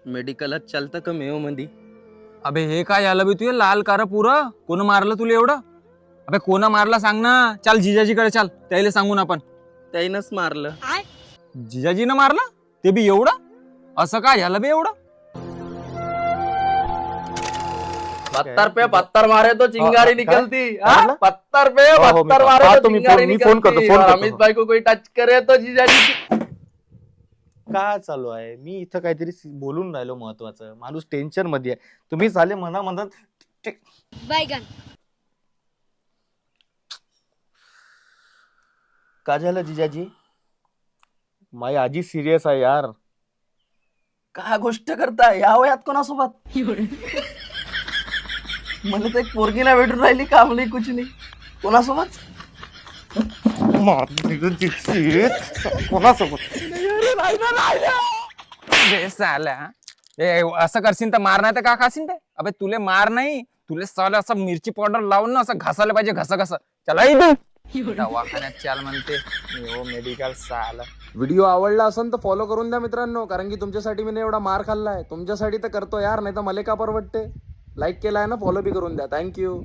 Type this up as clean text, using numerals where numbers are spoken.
मेडिकलात चालतं का मेव मध्ये? अबे हे काय झालं बे तुझे लाल कार पुरं कोण मारलं तुला एवढं? अबे कोण मारला सांग ना. चाल जिजाजीकडे चाल, त्याला सांगून आपण. त्यानंच मारलं. जिजाजीनं मारलं ते बी एवढं? असं काय झालं बे एवढं? पत्थर पे पत्थर मारे तो चिंगारी निकलती. काय? पत्थर पे हो, मी पत्थर मारे पाहतो, तो मी चिंगारी फोन- मी फोन करतो, निकलती. फोन और करतो. अमित भाई को कोई टच करे तो जिजाजी काय चालू आहे? मी इथं काहीतरी बोलून राहिलो महत्वाचं. माणूस टेन्शन मध्ये आहे. तुम्ही झाले म्हणत बैगन का झालं जिजाजी? माझी आजी सिरियस आहे यार. काय गोष्ट करताय या वयात कोणासोबत? मला तर एक पोरगी नाही भेटून राहिली, काम नाही कुछ नाही. कोणासोबत? कोणासोबत? बे साल्या ए असं करशील तर मार नाही तर का खाशील ते? अबे तुले मार नाही, तुले साला असं मिरची पावडर लावून ना असं घासायला पाहिजे. घसा चला इथून दवाखान्यात चाल म्हणते. मेडिकल साला. व्हिडिओ आवडला असेल तर फॉलो करून द्या मित्रांनो, कारण की तुमच्यासाठी मी एवढा मार खाल्लाय. तुमच्यासाठी तर करतो यार, नाही तर मला का परवडते. लाईक केलाय ना, फॉलो बी करून द्या. थँक्यू.